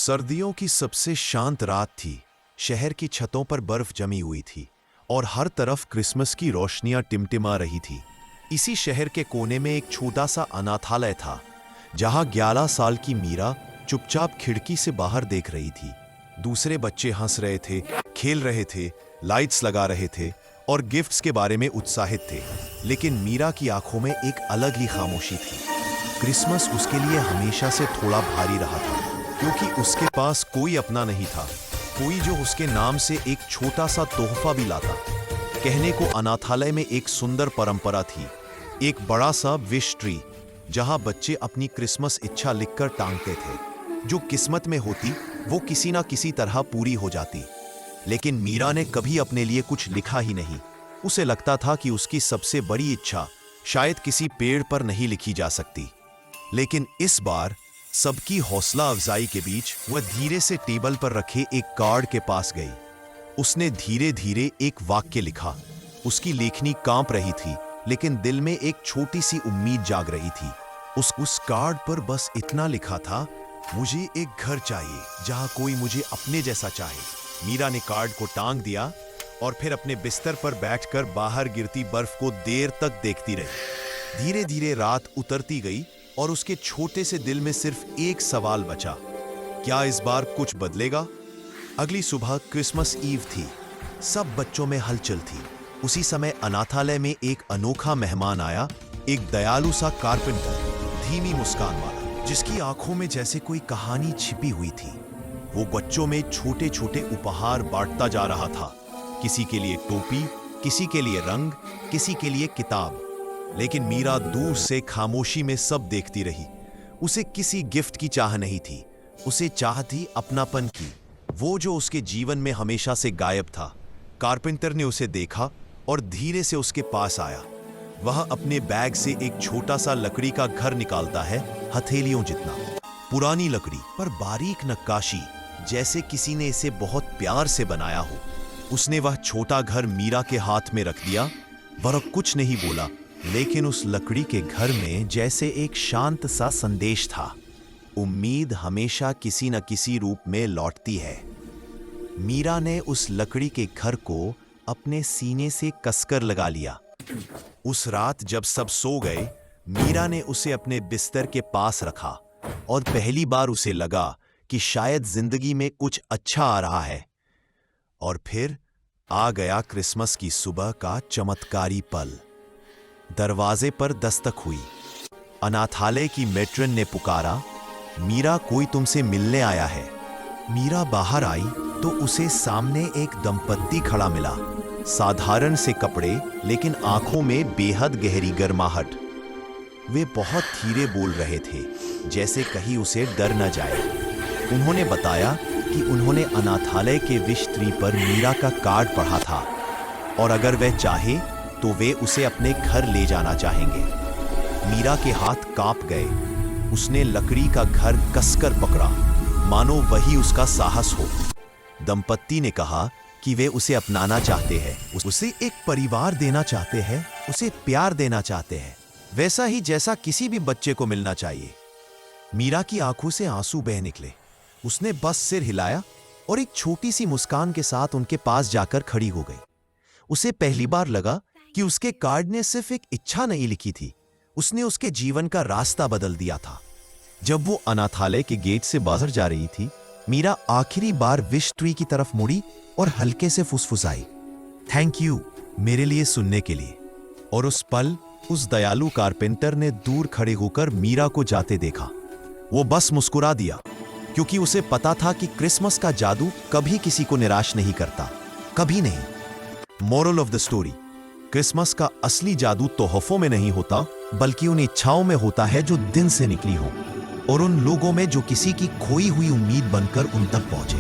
सर्दियों की सबसे शांत रात थी। शहर की छतों पर बर्फ जमी हुई थी और हर तरफ क्रिसमस की रोशनियां टिमटिमा रही थी। इसी शहर के कोने में एक छोटा सा अनाथालय था, जहां 11 साल की मीरा चुपचाप खिड़की से बाहर देख रही थी। दूसरे बच्चे हंस रहे थे, खेल रहे थे, लाइट्स लगा रहे थे और गिफ्ट्स के बारे में उत्साहित थे, लेकिन मीरा की आंखों में एक अलग ही खामोशी थी। क्रिसमस उसके लिए हमेशा से थोड़ा भारी रहा था, क्योंकि उसके पास कोई अपना नहीं था, कोई जो उसके नाम से एक छोटा सा तोहफा भी लाता। कहने को अनाथालय में एक सुंदर परंपरा थी, एक बड़ा सा विश ट्री, जहां बच्चे अपनी क्रिसमस इच्छा लिखकर टांगते थे। जो किस्मत में होती वो किसी ना किसी तरह पूरी हो जाती। लेकिन मीरा ने कभी अपने लिए कुछ लिखा ही नहीं। उसे लगता था कि उसकी सबसे बड़ी इच्छा शायद किसी पेड़ पर नहीं लिखी जा सकती। लेकिन इस बार सबकी हौसला अफजाई के बीच वह धीरे से टेबल पर रखे एक कार्ड के पास गई। उसने धीरे धीरे एक वाक्य लिखा। उसकी लेखनी कांप रही थी, लेकिन दिल में एक छोटी सी उम्मीद जाग रही थी। उस कार्ड पर बस इतना लिखा था, मुझे एक घर चाहिए जहां कोई मुझे अपने जैसा चाहे। मीरा ने कार्ड को टांग दिया और फिर अपने बिस्तर पर बैठकर बाहर गिरती बर्फ को देर तक देखती रही। धीरे धीरे रात उतरती गई और उसके छोटे से दिल में सिर्फ एक सवाल बचा, क्या इस बार कुछ बदलेगा? अगली सुबह क्रिसमस ईव थी। सब बच्चों में हलचल थी। उसी समय अनाथालय में एक अनोखा मेहमान आया, एक दयालु सा कारपेंटर, धीमी मुस्कान वाला, जिसकी आंखों में जैसे कोई कहानी छिपी हुई थी। वो बच्चों में छोटे छोटे उपहार बांटता जा रहा था, किसी के लिए टोपी, किसी के लिए रंग, किसी के लिए किताब। लेकिन मीरा दूर से खामोशी में सब देखती रही। उसे किसी गिफ्ट की चाह नहीं थी, उसे चाह थी अपनापन की, वो जो उसके जीवन में हमेशा से गायब था। कारपेंटर ने उसे देखा और धीरे से उसके पास आया। वह अपने बैग से एक छोटा सा लकड़ी का घर निकालता है, हथेलियों जितना। पुरानी लकड़ी पर बारीक नक्काशी, जैसे किसी ने इसे बहुत प्यार से बनाया हो। उसने वह छोटा घर मीरा के हाथ में रख दिया। वह कुछ नहीं बोला, लेकिन उस लकड़ी के घर में जैसे एक शांत सा संदेश था, उम्मीद हमेशा किसी न किसी रूप में लौटती है। मीरा ने उस लकड़ी के घर को अपने सीने से कसकर लगा लिया। उस रात जब सब सो गए, मीरा ने उसे अपने बिस्तर के पास रखा और पहली बार उसे लगा कि शायद जिंदगी में कुछ अच्छा आ रहा है। और फिर आ गया क्रिसमस की सुबह का चमत्कारी पल। दरवाजे पर दस्तक हुई। अनाथालय की मैट्रन ने पुकारा, मीरा, कोई तुमसे मिलने आया है। मीरा बाहर आई तो उसे सामने एक दंपत्ति खड़ा मिला। साधारण से कपड़े, लेकिन आंखों में बेहद गहरी गर्माहट। वे बहुत धीरे बोल रहे थे, जैसे कहीं उसे डर न जाए। उन्होंने बताया कि उन्होंने अनाथालय के विश ट्री पर मीरा का कार्ड पढ़ा था और अगर वह चाहे तो वे उसे अपने घर ले जाना चाहेंगे। मीरा के हाथ कांप गए। उसने लकड़ी का घर कसकर पकड़ा, मानो वही उसका साहस हो। दंपत्ति ने कहा कि वे उसे अपनाना चाहते हैं, उसे एक परिवार देना चाहते हैं, उसे प्यार देना चाहते हैं, वैसा ही जैसा किसी भी बच्चे को मिलना चाहिए। मीरा की आंखों से आंसू बह निकले। उसने बस सिर हिलाया और एक छोटी सी मुस्कान के साथ उनके पास जाकर खड़ी हो गई। उसे पहली बार लगा कि उसके कार्ड ने सिर्फ एक इच्छा नहीं लिखी थी, उसने उसके जीवन का रास्ता बदल दिया था। जब वो अनाथालय के गेट से बाहर जा रही थी, मीरा आखिरी बार विश ट्री की तरफ मुड़ी और हल्के से फुसफुसाई, थैंक यू मेरे लिए सुनने के लिए। और उस पल उस दयालु कारपेंटर ने दूर खड़े होकर मीरा को जाते देखा। वो बस मुस्कुरा दिया, क्योंकि उसे पता था कि क्रिसमस का जादू कभी किसी को निराश नहीं करता, कभी नहीं। Moral of the story, Christmas का असली जादू तोहफों में नहीं होता, बल्कि उन इच्छाओं में होता है जो दिन से निकली हो, और उन लोगों में जो किसी की खोई हुई उम्मीद बनकर उन तक पहुंचे।